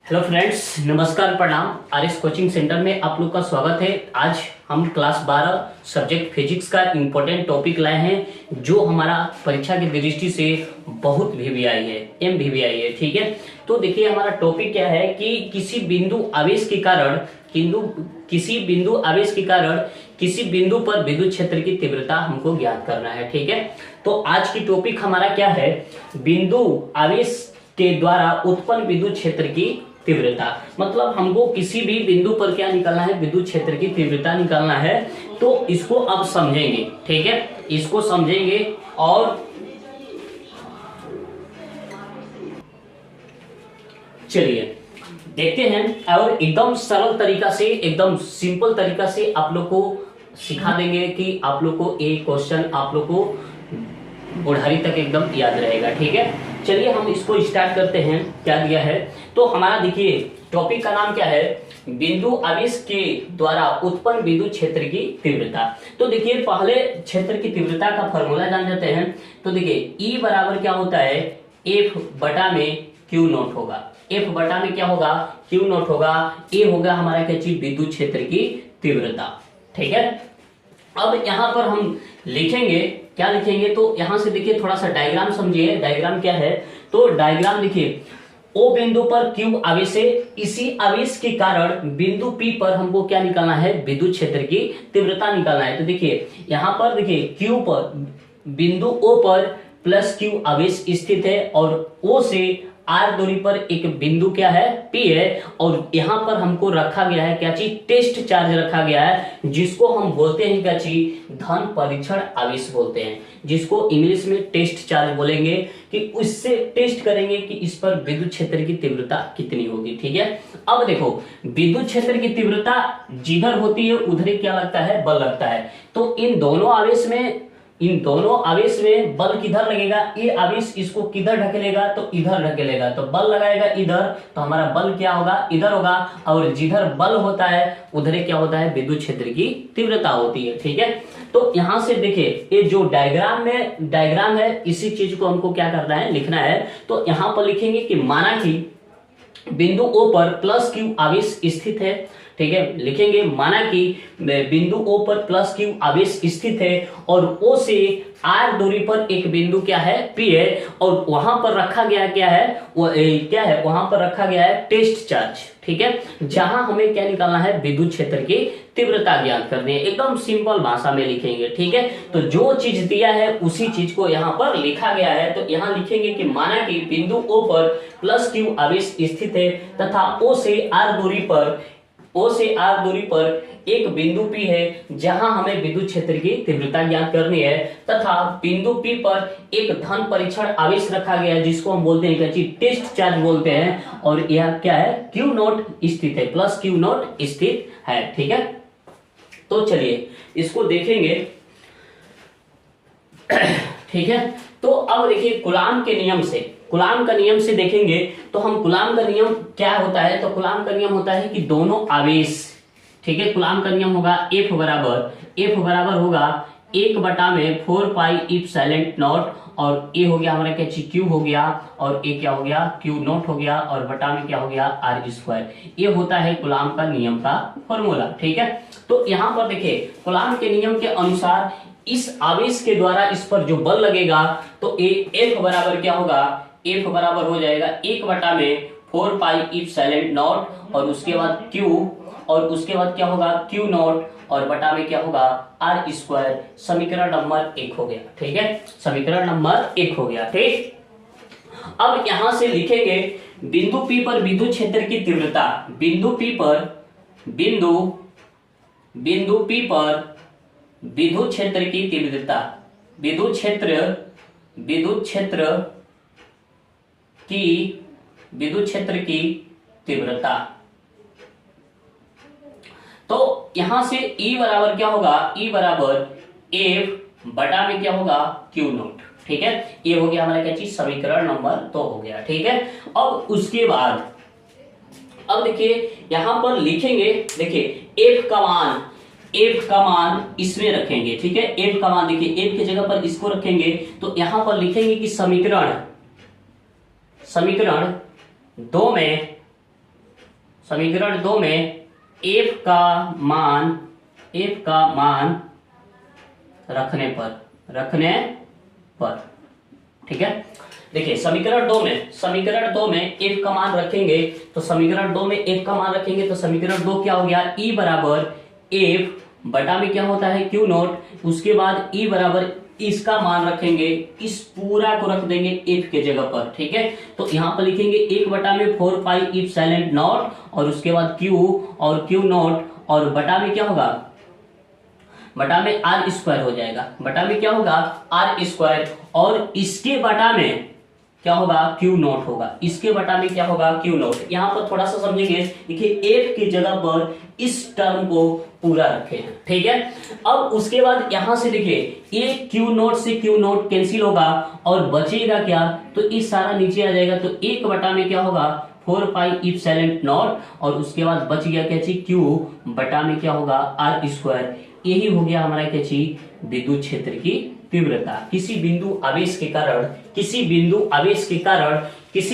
Hello friends, नमस्कार, प्रणाम। RS coaching centre में आप लोग का स्वागत है। आज हम क्लास 12 सब्जेक्ट फिजिक्स का इम्पोर्टेंट टॉपिक लाए हैं जो हमारा परीक्षा की दृष्टि से बहुत वीवीआई है, MVVI है। ठीक है, तो देखिए हमारा टॉपिक क्या है कि किसी बिंदु आवेश के कारण किसी बिंदु पर विद्युत क्षेत्र की तीव्रता हमको ज्ञात करना है। ठीक है, तो आज की टॉपिक हमारा क्या है, बिंदु आवेश के द्वारा उत्पन्न विद्युत क्षेत्र की तीव्रता। मतलब हमको किसी भी बिंदु पर क्या निकालना है, विद्युत क्षेत्र की तीव्रता निकालना है। तो इसको अब समझेंगे। ठीक है, इसको समझेंगे और चलिए देखते हैं और एकदम सरल तरीका से, एकदम सिंपल तरीका से आप लोग को सिखा देंगे कि आप लोग को ये क्वेश्चन आप लोग को बुढ़ारी तक एकदम याद रहेगा। ठीक है, चलिए हम इसको स्टार्ट करते हैं। क्या दिया है, तो हमारा देखिए टॉपिक का नाम क्या है, बिंदु आवेश के द्वारा उत्पन्न विद्युत क्षेत्र की तीव्रता। तो देखिए पहले क्षेत्र की तीव्रता का फॉर्मूला जान जाते हैं। तो देखिए E बराबर क्या होता है, F बटा में Q नॉट होगा। F बटा में क्या होगा, Q नॉट होगा। ए होगा हमारा क्या चीज, विद्युत क्षेत्र की तीव्रता। ठीक है, अब यहाँ पर हम लिखेंगे, क्या लिखेंगे, तो यहां से देखिए थोड़ा सा डायग्राम समझिए। डायग्राम क्या है, तो डायग्राम देखिए ओ बिंदु पर Q आवेश है। इसी आवेश के कारण बिंदु P पर हमको क्या निकालना है, विद्युत क्षेत्र की तीव्रता निकालना है। तो देखिए यहाँ पर देखिए Q पर, बिंदु O पर प्लस Q आवेश स्थित है और O से R दूरी पर एक बिंदु क्या है, P है। और यहाँ पर हमको रखा गया है क्या चीज, टेस्ट चार्ज रखा गया है, जिसको हम बोलते हैं क्या चीज, धन परीक्षण आवेश बोलते हैं, जिसको इंग्लिश में टेस्ट चार्ज बोलेंगे। कि उससे टेस्ट करेंगे कि इस पर विद्युत क्षेत्र की तीव्रता कितनी होगी। ठीक है, अब देखो विद्युत क्षेत्र की तीव्रता जिधर होती है उधर क्या लगता है, बल लगता है। तो इन दोनों आवेश में बल किधर लगेगा, ये आवेश इसको किधर ढकेलेगा, तो इधर ढकेलेगा, तो बल लगाएगा इधर, तो हमारा बल क्या होगा, इधर होगा। और जिधर बल होता है उधर क्या होता है, विद्युत क्षेत्र की तीव्रता होती है। ठीक है, तो यहां से देखिए ये जो डायग्राम है, इसी चीज को हमको क्या करना है, लिखना है। तो यहां पर लिखेंगे कि माना कि बिंदु O पर प्लस Q आवेश स्थित है। ठीक है, लिखेंगे माना कि बिंदु O पर प्लस Q आवेश स्थित है और O से R दूरी पर एक बिंदु क्या है, P है। और वहां पर रखा गया क्या है, क्या है, वहां पर रखा गया है टेस्ट चार्ज। ठीक है, जहां हमें क्या निकालना है, विद्युत क्षेत्र की तीव्रता ज्ञात करनी है। एकदम सिंपल भाषा में लिखेंगे। ठीक है, तो जो चीज दिया है उसी चीज को यहाँ पर लिखा गया है। तो यहाँ लिखेंगे कि माना कि बिंदु O पर प्लस Q आवेश स्थित है तथा O से R दूरी पर एक बिंदु P है जहां हमें विद्युत क्षेत्र की तीव्रता ज्ञात करनी है। तथा बिंदु P पर एक धन परीक्षण आवेश रखा गया है, जिसको हम बोलते हैं क्या चीज, टेस्ट चार्ज बोलते हैं। और यह क्या है, Q नॉट स्थित है, प्लस Q नॉट स्थित है। ठीक है, तो चलिए इसको देखेंगे। ठीक है, तो अब देखिए कूलाम का नियम से देखेंगे। तो हम कूलाम का नियम क्या होता है, तो कूलाम का नियम होता है कि दोनों आवेश, ठीक है, कूलाम का नियम होगा F बराबर होगा 1 बटा में 4 पाई इप्सिलॉन नॉट। और ए हो गया हमारा क्या चीज, Q हो गया, और ए क्या हो गया, Q नॉट हो गया, और बटा में क्या हो गया, R स्क्वायर। ये होता है कूलाम का नियम का फॉर्मूला। ठीक है, तो यहाँ पर देखिए कूलाम के नियम के अनुसार इस आवेश के द्वारा इस पर जो बल लगेगा, तो F बराबर क्या होगा, F बराबर हो जाएगा 1 बटा में 4 पाई इप्सिलॉन नॉट, और उसके बाद Q, और उसके बाद क्या होगा, Q नॉट, और बटा में क्या होगा, R स्क्वायर। समीकरण नंबर 1 हो गया। ठीक है, समीकरण नंबर 1 हो गया। ठीक, अब यहां से लिखेंगे बिंदु P पर विद्युत क्षेत्र की तीव्रता। बिंदु P पर विद्युत क्षेत्र की तीव्रता, विद्युत क्षेत्र की तीव्रता। तो यहां से E बराबर क्या होगा, E बराबर F बटा में क्या होगा, Q नॉट। ठीक है, ये हो गया हमारा क्या चीज, समीकरण नंबर 2 हो गया। ठीक है, अब उसके बाद अब देखिए यहां पर लिखेंगे, देखिए F का मान इसमें रखेंगे। ठीक है, F का मान देखिए F की जगह पर इसको रखेंगे। तो यहां पर लिखेंगे कि समीकरण 2 में समीकरण 2 में f का मान रखने पर ठीक है। देखिए समीकरण 2 में f का मान रखेंगे तो समीकरण 2 क्या हो गया, E बराबर f बटा में क्या होता है Q नोट, उसके बाद E बराबर इसका मान रखेंगे, इस पूरा को रख देंगे f के जगह पर, ठीक है। तो यहां पर लिखेंगे 1 बटा में 4 पाई इप्सिलॉन नॉट और उसके बाद Q और Q नोट और बटा में क्या होगा, बटा में आर स्क्वायर हो जाएगा, बटा में क्या होगा आर स्क्वायर और इसके बटा में क्या होगा क्यू नोट होगा, इसके बटा में क्या होगा क्यू नोट। यहां पर थोड़ा सा समझेंगे, देखिए एफ की जगह पर इस टर्म को पूरा रखे हैं, ठीक है। अब उसके बाद यहां से देखिए एक क्यू नोट से क्यू नोट कैंसिल होगा और बचेगा क्या, तो इस सारा नीचे आ जाएगा, तो 1 बटा में क्या होगा 4 पाई इप्सिलॉन नॉट और उसके बाद बच गया क्या चीज क्यू बटा में क्या होगा आर स्क्वायर। यही हो गया हमारा क्या चीज विद्युत क्षेत्र की तीव्रता, किसी बिंदु आवेश के कारण किसी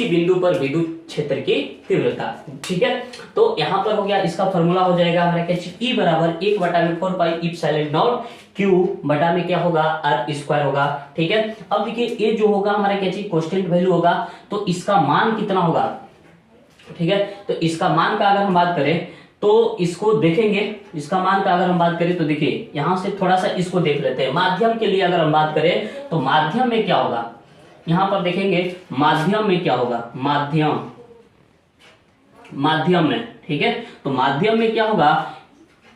बिंदु पर विद्युत क्षेत्र की तीव्रता, ठीक है। तो यहां पर हो गया, इसका फॉर्मूला हो जाएगा हमारा क्या चीज E बराबर 1 बटा में 4 पाई इप्सिलॉन नॉट Q बटा में क्या होगा आर स्क्वायर होगा, ठीक है। अब देखिए ये जो होगा हमारा क्या चीज कांस्टेंट वैल्यू होगा, तो इसका मान कितना होगा, ठीक है। तो इसका मान का अगर हम बात करें तो इसको देखेंगे, इसका मान का अगर हम बात करें तो देखिए यहां से थोड़ा सा इसको देख लेते हैं। माध्यम के लिए अगर हम बात करें तो माध्यम में क्या होगा, यहां पर देखेंगे माध्यम में क्या होगा, माध्यम में, ठीक है। तो माध्यम में क्या होगा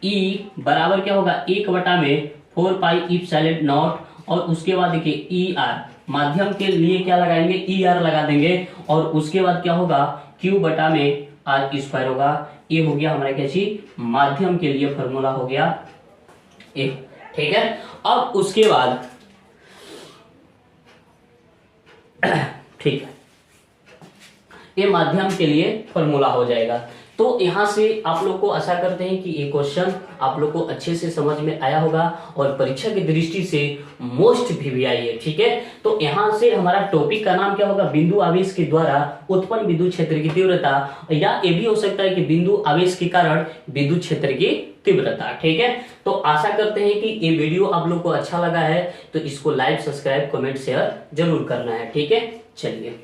E बराबर क्या होगा 1 बटा में 4 पाई इप्सिलॉन नॉट और उसके बाद देखिए ई आर, माध्यम के लिए क्या लगाएंगे ई आर लगा देंगे और उसके बाद क्या होगा Q बटा में आर स्क्वायर होगा। ये हो गया हमारा क्या चीज माध्यम के लिए फॉर्मूला हो गया एक, ठीक है। अब उसके बाद ठीक है, ये माध्यम के लिए फॉर्मूला हो जाएगा। तो यहां से आप लोग को आशा करते हैं कि ये क्वेश्चन आप लोग को अच्छे से समझ में आया होगा और परीक्षा की दृष्टि से मोस्ट भी आई है, ठीक है। तो यहां से हमारा टॉपिक का नाम क्या होगा, बिंदु आवेश के द्वारा उत्पन्न विद्युत क्षेत्र की तीव्रता, या ये भी हो सकता है कि बिंदु आवेश के कारण विद्युत क्षेत्र की तीव्रता, ठीक है। तो आशा करते हैं कि ये वीडियो आप लोग को अच्छा लगा है, तो इसको लाइक सब्सक्राइब कमेंट शेयर जरूर करना है, ठीक है। चलिए।